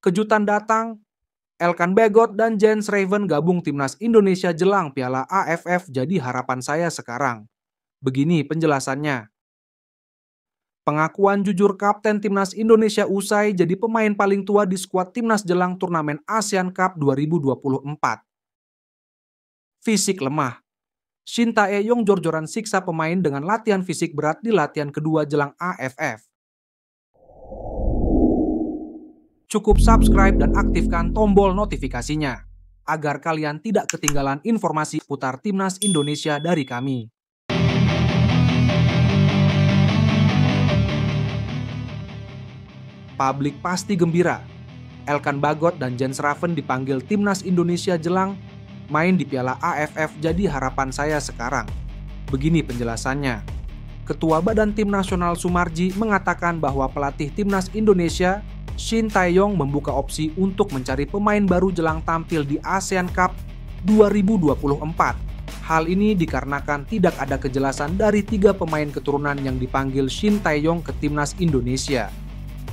Kejutan datang, Elkan Bagot dan Jens Raven gabung timnas Indonesia jelang Piala AFF jadi harapan saya sekarang. Begini penjelasannya. Pengakuan jujur Kapten Timnas Indonesia usai jadi pemain paling tua di skuad timnas jelang turnamen ASEAN Cup 2024. Fisik lemah. Shin Tae-yong jor-joran siksa pemain dengan latihan fisik berat di latihan kedua jelang AFF. Cukup subscribe dan aktifkan tombol notifikasinya, agar kalian tidak ketinggalan informasi putar Timnas Indonesia dari kami. Publik pasti gembira. Elkan Bagot dan Jens Raven dipanggil Timnas Indonesia jelang main di Piala AFF jadi harapan saya sekarang. Begini penjelasannya. Ketua Badan Tim Nasional Sumarji mengatakan bahwa pelatih Timnas Indonesia, Shin Tae-yong, membuka opsi untuk mencari pemain baru jelang tampil di ASEAN Cup 2024. Hal ini dikarenakan tidak ada kejelasan dari 3 pemain keturunan yang dipanggil Shin Tae-yong ke Timnas Indonesia.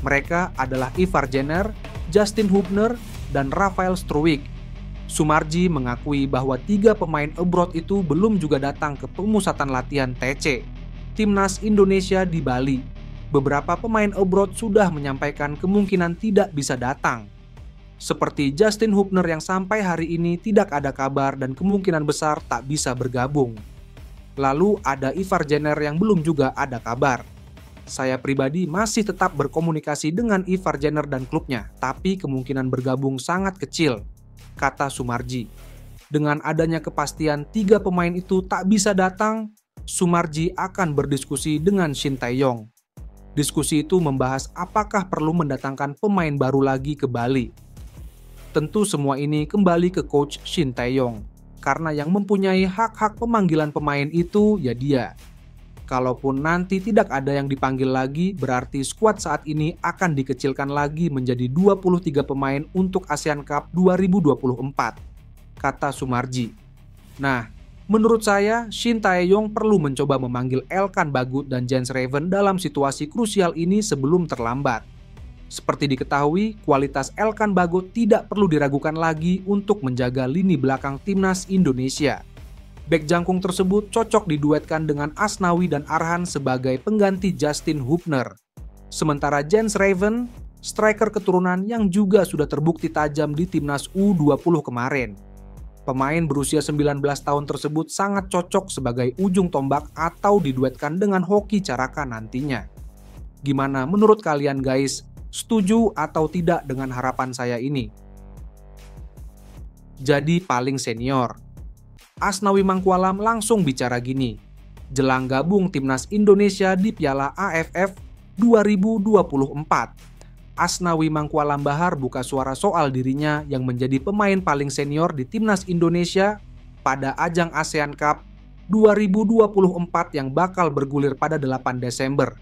Mereka adalah Ivar Jenner, Justin Hubner, dan Rafael Struwijk. Sumarji mengakui bahwa 3 pemain abroad itu belum juga datang ke pemusatan latihan TC Timnas Indonesia di Bali. Beberapa pemain abroad sudah menyampaikan kemungkinan tidak bisa datang. Seperti Justin Hubner yang sampai hari ini tidak ada kabar dan kemungkinan besar tak bisa bergabung. Lalu ada Ivar Jenner yang belum juga ada kabar. Saya pribadi masih tetap berkomunikasi dengan Ivar Jenner dan klubnya, tapi kemungkinan bergabung sangat kecil, kata Sumarji. Dengan adanya kepastian 3 pemain itu tak bisa datang, Sumarji akan berdiskusi dengan Shin Tae-yong. Diskusi itu membahas apakah perlu mendatangkan pemain baru lagi ke Bali. Tentu semua ini kembali ke coach Shin Tae-yong, karena yang mempunyai hak-hak pemanggilan pemain itu ya dia. Kalaupun nanti tidak ada yang dipanggil lagi, berarti skuad saat ini akan dikecilkan lagi menjadi 23 pemain untuk ASEAN Cup 2024, kata Sumarji. Nah, menurut saya, Shin Tae-yong perlu mencoba memanggil Elkan Bagot dan Jens Raven dalam situasi krusial ini sebelum terlambat. Seperti diketahui, kualitas Elkan Bagot tidak perlu diragukan lagi untuk menjaga lini belakang Timnas Indonesia. Bek jangkung tersebut cocok diduetkan dengan Asnawi dan Arhan sebagai pengganti Justin Hubner. Sementara Jens Raven, striker keturunan yang juga sudah terbukti tajam di Timnas U20 kemarin. Pemain berusia 19 tahun tersebut sangat cocok sebagai ujung tombak atau diduetkan dengan Hoki Caraka nantinya. Gimana menurut kalian guys? Setuju atau tidak dengan harapan saya ini? Jadi paling senior. Asnawi Mangkualam langsung bicara gini, jelang gabung Timnas Indonesia di Piala AFF 2024. Asnawi Mangkualam Bahar buka suara soal dirinya yang menjadi pemain paling senior di Timnas Indonesia pada ajang ASEAN Cup 2024 yang bakal bergulir pada 8 Desember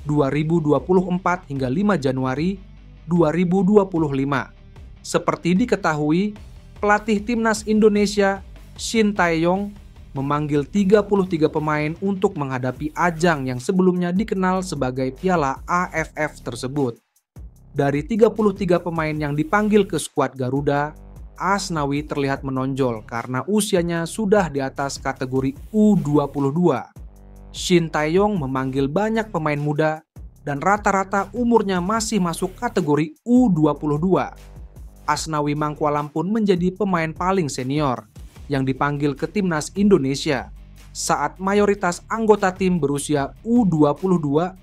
2024 hingga 5 Januari 2025. Seperti diketahui, pelatih Timnas Indonesia Shin Tae-yong memanggil 33 pemain untuk menghadapi ajang yang sebelumnya dikenal sebagai Piala AFF tersebut. Dari 33 pemain yang dipanggil ke skuad Garuda, Asnawi terlihat menonjol karena usianya sudah di atas kategori U22. Shin Tae-yong memanggil banyak pemain muda dan rata-rata umurnya masih masuk kategori U22. Asnawi Mangkualam pun menjadi pemain paling senior yang dipanggil ke Timnas Indonesia saat mayoritas anggota tim berusia U22.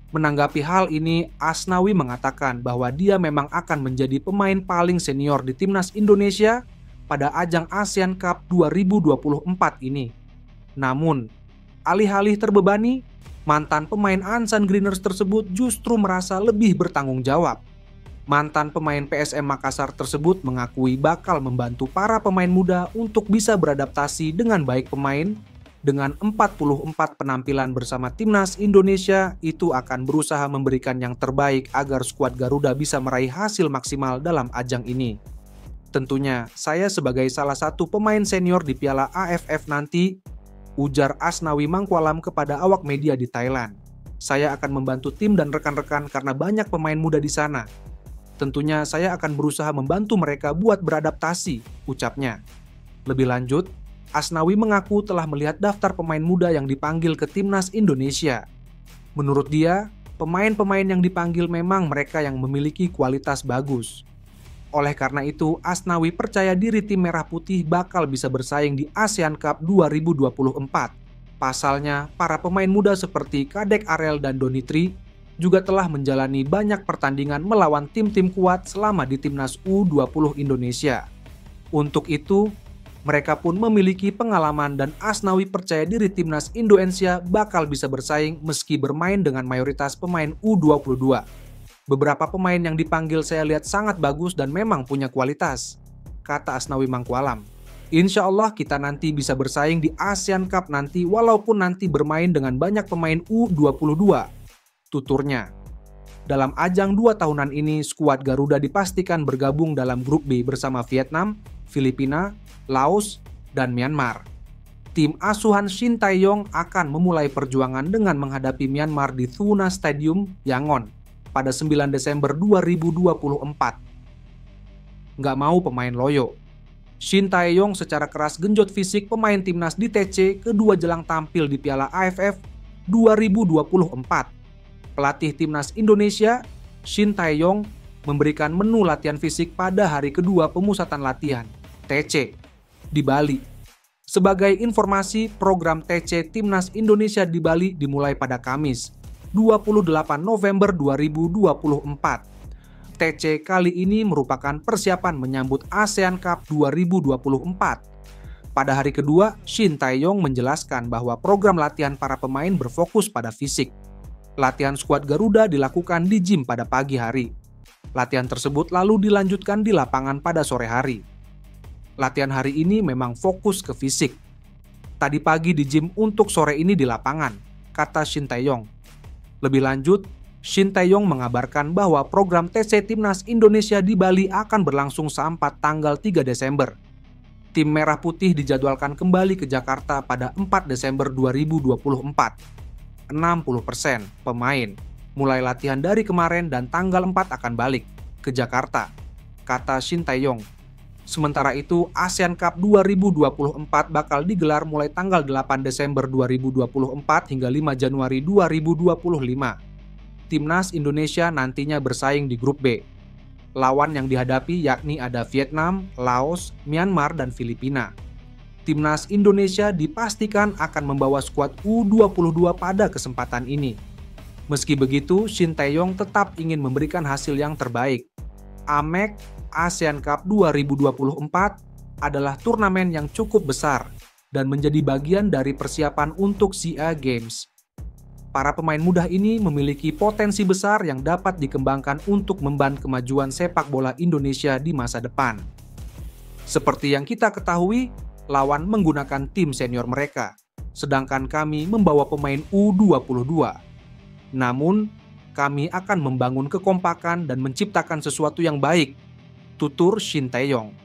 Menanggapi hal ini, Asnawi mengatakan bahwa dia memang akan menjadi pemain paling senior di Timnas Indonesia pada ajang ASEAN Cup 2024 ini. Namun, alih-alih terbebani, mantan pemain Ansan Greeners tersebut justru merasa lebih bertanggung jawab. Mantan pemain PSM Makassar tersebut mengakui bakal membantu para pemain muda untuk bisa beradaptasi dengan baik pemain. Dengan 44 penampilan bersama Timnas Indonesia, itu akan berusaha memberikan yang terbaik agar skuad Garuda bisa meraih hasil maksimal dalam ajang ini. Tentunya, saya sebagai salah satu pemain senior di Piala AFF nanti, ujar Asnawi Mangkualam kepada awak media di Thailand. Saya akan membantu tim dan rekan-rekan karena banyak pemain muda di sana. Tentunya saya akan berusaha membantu mereka buat beradaptasi, ucapnya. Lebih lanjut, Asnawi mengaku telah melihat daftar pemain muda yang dipanggil ke timnas Indonesia. Menurut dia, pemain-pemain yang dipanggil memang mereka yang memiliki kualitas bagus. Oleh karena itu, Asnawi percaya diri tim Merah Putih bakal bisa bersaing di ASEAN Cup 2024. Pasalnya, para pemain muda seperti Kadek Arel dan Donitri juga telah menjalani banyak pertandingan melawan tim-tim kuat selama di timnas U20 Indonesia. Untuk itu, mereka pun memiliki pengalaman dan Asnawi percaya diri timnas Indonesia bakal bisa bersaing meski bermain dengan mayoritas pemain U22. Beberapa pemain yang dipanggil saya lihat sangat bagus dan memang punya kualitas, kata Asnawi Mangkualam. Insya Allah kita nanti bisa bersaing di ASEAN Cup nanti walaupun nanti bermain dengan banyak pemain U22. Tuturnya. Dalam ajang 2 tahunan ini, skuad Garuda dipastikan bergabung dalam grup B bersama Vietnam, Filipina, Laos, dan Myanmar. Tim asuhan Shin Tae-yong akan memulai perjuangan dengan menghadapi Myanmar di Thuna Stadium, Yangon, pada 9 Desember 2024. Nggak mau pemain loyo. Shin Tae-yong secara keras genjot fisik pemain timnas di TC kedua jelang tampil di Piala AFF 2024. Pelatih timnas Indonesia, Shin Tae-yong, memberikan menu latihan fisik pada hari kedua pemusatan latihan, TC, di Bali. Sebagai informasi, program TC Timnas Indonesia di Bali dimulai pada Kamis, 28 November 2024. TC kali ini merupakan persiapan menyambut ASEAN Cup 2024. Pada hari kedua, Shin Tae-yong menjelaskan bahwa program latihan para pemain berfokus pada fisik. Latihan skuad Garuda dilakukan di gym pada pagi hari. Latihan tersebut lalu dilanjutkan di lapangan pada sore hari. Latihan hari ini memang fokus ke fisik. Tadi pagi di gym untuk sore ini di lapangan, kata Shin Tae-yong. Lebih lanjut, Shin Tae-yong mengabarkan bahwa program TC Timnas Indonesia di Bali akan berlangsung sampai tanggal 3 Desember. Tim Merah Putih dijadwalkan kembali ke Jakarta pada 4 Desember 2024. 60% pemain mulai latihan dari kemarin dan tanggal 4 akan balik ke Jakarta, kata Shin Tae-yong. Sementara itu, ASEAN Cup 2024 bakal digelar mulai tanggal 8 Desember 2024 hingga 5 Januari 2025. Timnas Indonesia nantinya bersaing di grup B. Lawan yang dihadapi yakni ada Vietnam, Laos, Myanmar, dan Filipina. Timnas Indonesia dipastikan akan membawa skuad U22 pada kesempatan ini. Meski begitu, Shin Tae-yong tetap ingin memberikan hasil yang terbaik. AMEC ASEAN Cup 2024 adalah turnamen yang cukup besar dan menjadi bagian dari persiapan untuk SEA Games. Para pemain muda ini memiliki potensi besar yang dapat dikembangkan untuk membantu kemajuan sepak bola Indonesia di masa depan. Seperti yang kita ketahui, lawan menggunakan tim senior mereka, sedangkan kami membawa pemain U22. Namun, kami akan membangun kekompakan dan menciptakan sesuatu yang baik, tutur Shin Tae-yong.